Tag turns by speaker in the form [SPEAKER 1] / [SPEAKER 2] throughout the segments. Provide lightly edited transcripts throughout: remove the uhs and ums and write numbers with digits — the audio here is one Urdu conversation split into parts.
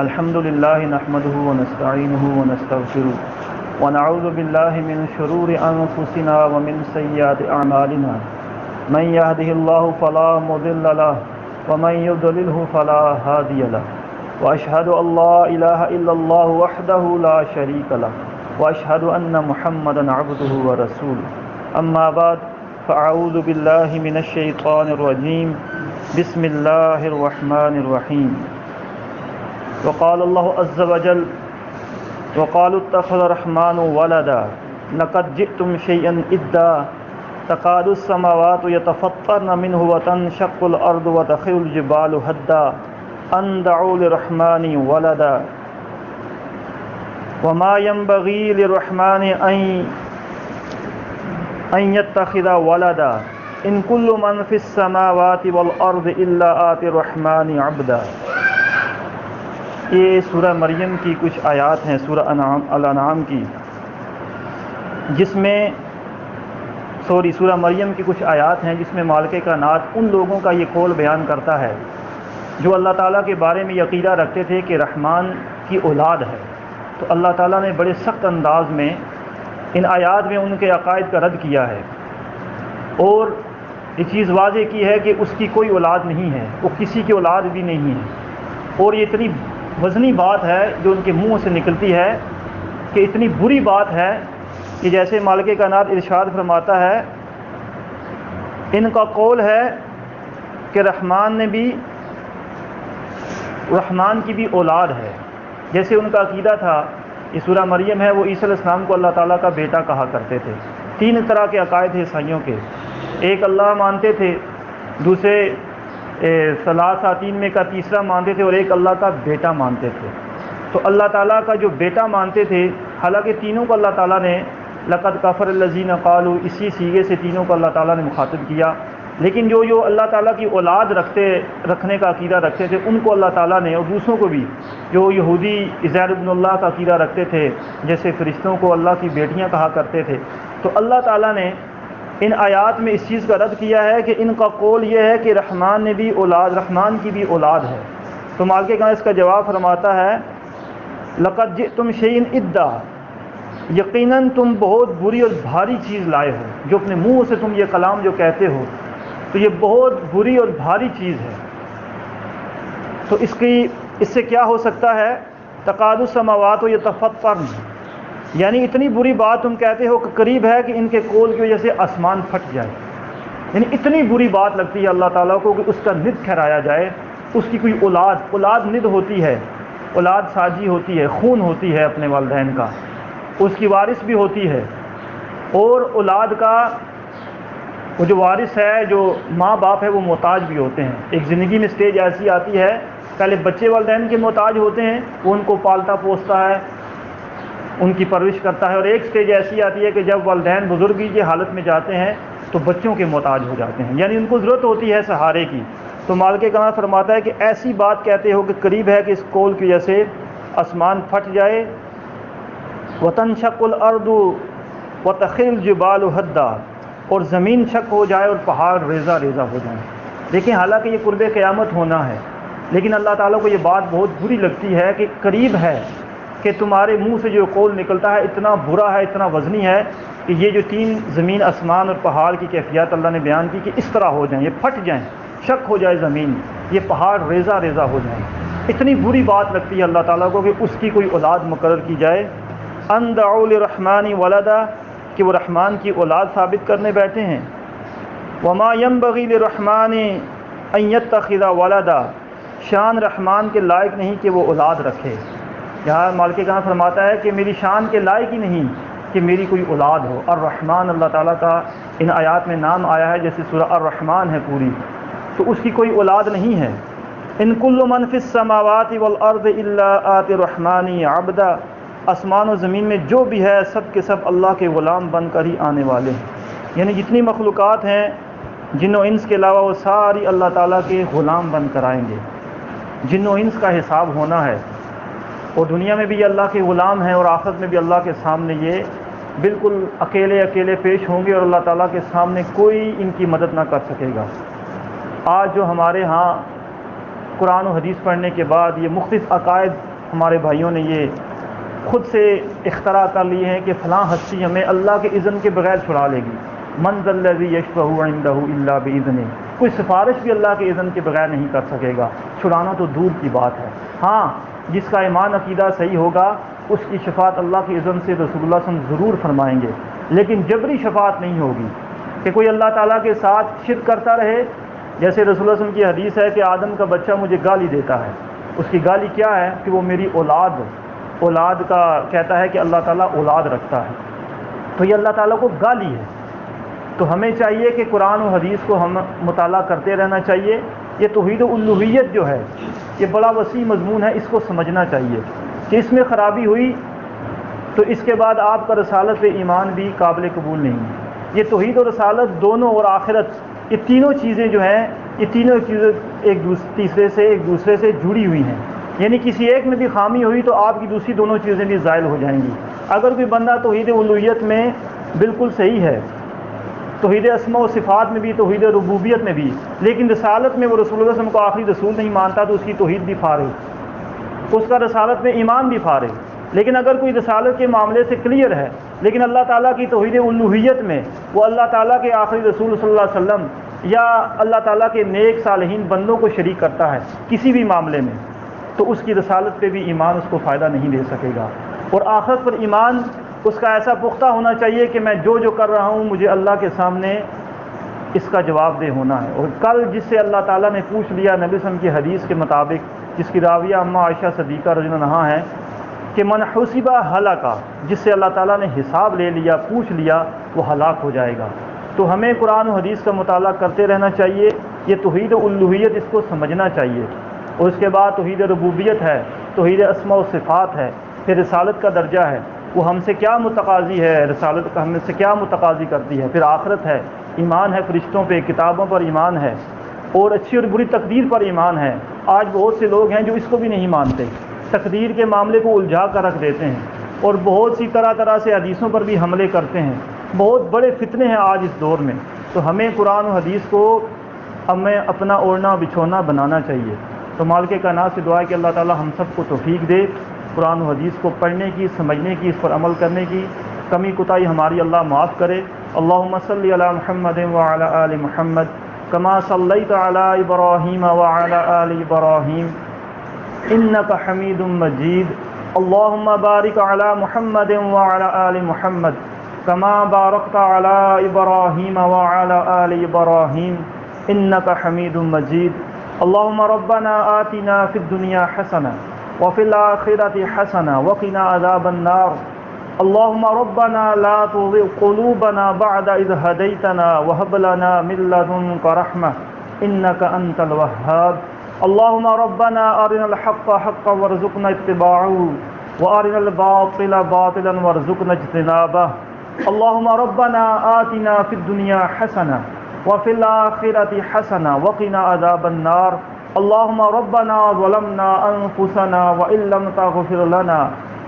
[SPEAKER 1] الحمد لله نحمده ونستعينه ونستغفره ونعوذ بالله من شرور أنفسنا ومن سيئات أعمالنا من يهده الله فلا مضل له ومن يضلله فلا هادي له وأشهد أن لا إله إلا الله وحده لا شريك له وأشهد أن محمدا عبده ورسوله أما بعد فأعوذ بالله من الشيطان الرجيم بسم الله الرحمن الرحيم وقال الله عز وجل وقالوا اتخذ الرحمن ولدا لقد جئتم شيئا إدا تكاد السماوات يتفطرن منه وتنشق الأرض وتخر الجبال هدا أن دعوا للرحمن ولدا وما ينبغي للرحمن أن يتخذ ولدا إن كل من في السماوات والأرض إلا آتي الرحمن عبدا۔ یہ سورہ مریم کی کچھ آیات ہیں سورہ الانعام کی، سورہ مریم کی کچھ آیات ہیں جس میں مالک کائنات ان لوگوں کا یہ قول بیان کرتا ہے جو اللہ تعالیٰ کے بارے میں یہ عقیدہ رکھتے تھے کہ رحمان کی اولاد ہے۔ تو اللہ تعالیٰ نے بڑے سخت انداز میں ان آیات میں ان کے عقائد کا رد کیا ہے اور یہ چیز واضح کی ہے کہ اس کی کوئی اولاد نہیں ہے، وہ کسی کی اولاد بھی نہیں ہے، اور یہ اتنی وزنی بات ہے جو ان کے منہ سے نکلتی ہے کہ اتنی بری بات ہے کہ جیسے مالک کائنات ارشاد فرماتا ہے، ان کا قول ہے کہ رحمان کی بھی اولاد ہے، جیسے ان کا عقیدہ تھا۔ یہ سورہ مریم ہے، وہ عیسیٰ علیہ السلام کو اللہ تعالیٰ کا بیٹا کہا کرتے تھے۔ تین طرح کے عقائد تھے عیسائیوں کے، ایک اللہ مانتے تھے، دوسرے ثلاثہ میں کا تیسرا مانتے تھے، اور ایک اللہ کا بیٹا مانتے تھے۔ تو اللہ تعالیٰ کا جو بیٹا مانتے تھے، حالانکہ تینوں کو اللہ تعالیٰ نے لقد کفر الذین قالوا اسی سیغے سے تینوں کو اللہ تعالیٰ نے مخاطب کیا، لیکن جو اللہ تعالیٰ کی اولاد رکھنے کا عقیدہ رکھتے تھے ان کو اللہ تعالیٰ نے، اور دوسروں کو بھی جو یہودی عزیر ابن اللہ کا عقیدہ رکھتے تھے، جیسے فرشتوں کو اللہ کی بیٹیاں کہا کرتے تھے، تو اللہ تعالیٰ نے ان آیات میں اس چیز کا رد کیا ہے کہ ان کا قول یہ ہے کہ رحمان کی بھی اولاد ہے۔ تو مالک کائنات اس کا جواب فرماتا ہے، لقد جئتم شیئا ادا، یقیناً تم بہت بری اور بھاری چیز لائے ہو، جو اپنے منہ سے تم یہ کلام جو کہتے ہو تو یہ بہت بری اور بھاری چیز ہے۔ تو اس سے کیا ہو سکتا ہے؟ تکاد السماوات یتفطرن، یعنی اتنی بری بات تم کہتے ہو کہ قریب ہے کہ ان کے قول کی وجہ سے آسمان پھٹ جائے، یعنی اتنی بری بات لگتی ہے اللہ تعالیٰ کو کہ اس کا ند ٹھہرایا جائے، اس کی کوئی اولاد ند ہوتی ہے، اولاد ساجی ہوتی ہے، خون ہوتی ہے اپنے والدین کا، اس کی وارث بھی ہوتی ہے، اور اولاد کا وہ جو وارث ہے، جو ماں باپ ہے، وہ محتاج بھی ہوتے ہیں۔ ایک زندگی میں سٹیج ایسی آتی ہے، پہلے بچے والدین کے محتاج ہوتے ہیں، وہ ان کو پالتا پوستا ہے، ان کی پرورش کرتا ہے، اور ایک سٹیج ایسی آتی ہے کہ جب والدین بزرگی کی حالت میں جاتے ہیں تو بچوں کے محتاج ہو جاتے ہیں، یعنی ان کو ضرورت ہوتی ہے سہارے کی۔ تو مالک کائنات فرماتا ہے کہ ایسی بات کہتے ہو کہ قریب ہے کہ اس قول کی وجہ سے آسمان پھٹ جائے، وَتَنشَقُّ الْأَرْضُ وَتَخِرُّ الْجِبَالُ هَدًّا، اور زمین شق ہو جائے اور پہاڑ ریزہ ریزہ ہو جائیں۔ دیکھیں، حالانکہ یہ قرب قیامت ہونا ہے، لیکن اللہ تعالیٰ کو یہ بات بہت بری لگتی ہے کہ قریب ہے کہ تمہارے منہ سے جو قول نکلتا ہے اتنا برا ہے، اتنا وزنی ہے کہ یہ جو تین زمین، آسمان اور پہاڑ کی کیفیات اللہ نے بیان کی کہ اس طرح ہو جائیں، یہ پھٹ جائیں، شق ہو جائے زمین، یہ پہاڑ ریزہ ریزہ ہو جائیں۔ اتنی بری بات لگتی ہے اللہ تعالیٰ کو کہ اس کی کوئی اولاد مقرر کی جائے۔ ان دعوا للرحمن ولدا، کہ وہ رحمان کی اولاد ثابت کرنے بیٹھے ہیں۔ وما ينبغي للرحمن ان يتخذ ولدا، شان رحمان کے لائق نہیں کہ وہ اولاد رکھے۔ یہاں مالک کائنات فرماتا ہے کہ میری شان کے لائق ہی نہیں کہ میری کوئی اولاد ہو۔ الرحمن اللہ تعالیٰ کا ان آیات میں نام آیا ہے، جیسے سورہ الرحمن ہے پوری، تو اس کی کوئی اولاد نہیں ہے۔ ان کل من فی السماوات والارض الا آتی الرحمن عبدا، آسمان و زمین میں جو بھی ہے سب کے سب اللہ کے غلام بن کر ہی آنے والے ہیں، یعنی جتنی مخلوقات ہیں جن و انس کے علاوہ وہ ساری اللہ تعالیٰ کے غلام بن کر آئیں گے۔ جن و انس کا حساب ہونا ہے، اور دنیا میں بھی یہ اللہ کے غلام ہیں، اور آخرت میں بھی اللہ کے سامنے یہ بالکل اکیلے پیش ہوں گے، اور اللہ تعالیٰ کے سامنے کوئی ان کی مدد نہ کر سکے گا۔ آج جو ہمارے ہاں قرآن و حدیث پڑھنے کے بعد یہ مختلف عقائد ہمارے بھائیوں نے یہ خود سے اختراع کر لیے ہیں کہ فلاں ہستی ہمیں اللہ کے اذن کے بغیر چھڑا لے گی. من ذا الذی یشفع عنده الا باذنہ، کوئی سفارش بھی اللہ کے اذن کے بغیر نہیں کر سکے گا، چھڑانا تو دور کی بات ہے. ہاں جس کا ایمان عقیدہ صحیح ہوگا اس کی شفاعت اللہ کے اذن سے رسول اللہ صلی اللہ علیہ وسلم ضرور فرمائیں گے، لیکن جبری شفاعت نہیں ہوگی کہ کوئی اللہ تعالیٰ کے ساتھ شرک کرتا رہے. جیسے رسول اللہ صلی اللہ علیہ وسلم کی حدیث ہے کہ آدم کا بچہ مجھے گالی دیتا ہے، اس کی گالی کیا ہے کہ وہ میری اولاد کا کہتا ہے کہ اللہ تعالیٰ اولاد رکھتا ہے، تو یہ اللہ تعالیٰ کو گالی ہے. تو ہمیں چاہیے کہ قرآن و حدیث کو ہم مطالعہ کرتے رہنا چاہیے. یہ توحید الوہیت جو ہے یہ بڑا وسیع مضمون ہے، اس کو سمجھنا چاہیے کہ اس میں خرابی ہوئی تو اس کے بعد آپ کا رسالت ایمان بھی قابل قبول نہیں ہے. یہ توحید و رسالت دونوں اور آخرت، یہ تینوں چیزیں جو ہیں یہ تینوں چیزیں ایک دوسرے سے جڑی ہوئی ہیں. یعنی کسی ایک میں بھی خامی ہوئی تو آپ کی دوسری دونوں چیزیں بھی زائل ہو جائیں گی. اگر کوئی بندہ توحید الوہیت میں بالکل صحیح ہے، توحید اسماء و صفات میں بھی، توحید ربوبیت میں بھی، لیکن رسالت میں وہ رسول اللہ صلی اللہ علیہ وسلم کو آخری رسول نہیں مانتا تو اس کی توحید بھی فارغ، اس کا رسالت میں ایمان بھی فارغ. لیکن اگر کوئی رسالت کے معاملے سے کلیئر ہے لیکن اللہ تعالیٰ کی توحید الوہیت میں وہ اللہ تعالیٰ کے آخری رسول صلی اللہ علیہ وسلم یا اللہ تعالیٰ کے نیک صالحین بندوں کو شریک کرتا ہے کسی بھی معاملے میں، تو اس کی رسالت پہ بھی ایمان اس کو فائدہ نہیں دے سکے گا. اور آخرت پر ایمان اس کا ایسا پختہ ہونا چاہیے کہ میں جو کر رہا ہوں مجھے اللہ کے سامنے اس کا جواب دہ ہونا ہے. اور کل جس سے اللہ تعالیٰ نے پوچھ لیا نبی صلی اللہ علیہ وسلم کی حدیث کے مطابق، جس کی راویہ اماں عائشہ صدیقہ رضی اللہ عنہا ہے کہ من حسبہ ہلاکا، جس سے اللہ تعالیٰ نے حساب لے لیا، پوچھ لیا، وہ ہلاک ہو جائے گا. تو ہمیں قرآن و حدیث کا مطالعہ کرتے رہنا چاہیے. یہ توحید الوہیت اس کو سمجھنا چاہیے. اور اس کے بعد توحید ربوبیت ہے، توحید اسماء و صفات ہے، پھر رسالت کا درجہ ہے، وہ ہم سے کیا متقاضی ہے، رسالت کا ہم سے کیا متقاضی کرتی ہے. پھر آخرت ہے، ایمان ہے فرشتوں پہ، کتابوں پر ایمان ہے، اور اچھی اور بری تقدیر پر ایمان ہے. آج بہت سے لوگ ہیں جو اس کو بھی نہیں مانتے، تقدیر کے معاملے کو الجھا کر رکھ دیتے ہیں اور بہت سی طرح سے حدیثوں پر بھی حملے کرتے ہیں. بہت بڑے فتنے ہیں آج اس دور میں. تو ہمیں قرآن و حدیث کو ہمیں اپنا اوڑھنا بچھونا بنانا چاہیے. تو مالک کائنات سے دعا ہے کہ اللہ تعالی ہم سب کو توفیق دے قرآن و حدیث کو پڑھنے کی، سمجھنے کی، اس پر عمل کرنے کی. کمی کوتاہی ہماری اللہ معاف کرے. اللہم صلی علی محمد وعلی آل محمد کما صلیت علی ابراہیم وعلی آل ابراہیم انک حمید مجید. اللہم بارک علی محمد وعلی آل محمد کما بارکت علی ابراہیم وعلی آل ابراہیم انک حمید مجید. اللہم ربنا آتنا فی الدنیا حسنہ وفی الآخرۃ حسنہ وقنا عذاب النار. اللہم ربنا لا تزغ قلوبنا بعد اذ ہدیتنا وہب لنا من لدنک رحمہ انک انت الوہاب. اللہم ربنا ارنا الحق حقا وارزقنا اتباعہ وارنا الباطل باطلا وارزقنا اجتنابہ. اللہم ربنا آتنا فی الدنیا حسنہ وفی الآخرۃ حسنہ وقنا عذاب النار. اللہم ربنا ظلمنا انفسنا وان لم تغفر لنا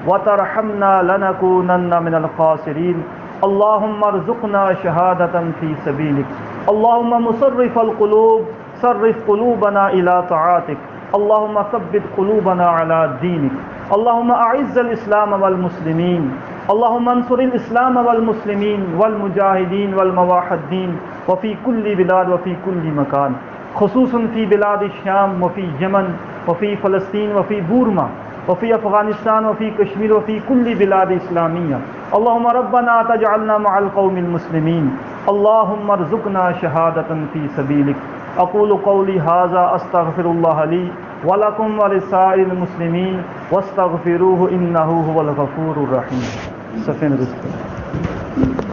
[SPEAKER 1] وترحمنا لنکونن من الخاسرین. اللہم ارزقنا شہادۃ فی سبیلک. اللہم مصرف القلوب صرف قلوبنا الى طاعتک. اللہم ثبت قلوبنا علی دینک. اللہم اعز الاسلام والمسلمین. اللہم انصر الاسلام والمسلمین والمجاہدین والموحدین وفی کل بلاد وفی کل مکان، خصوصاً فی بلاد الشام وفی یمن وفی فلسطین وفی بورما وفی افغانستان وفی کشمیر وفی کل بلاد اسلامیہ. اللہم ربنا تجعلنا مع القوم المسلمین. اللہم ارزقنا شہادۃ فی سبیلک. اقول قولی ھذا استغفر اللہ لی ولکم ولسائر المسلمین واستغفروہ انہ ھو الغفور الرحیم. صفین رزق.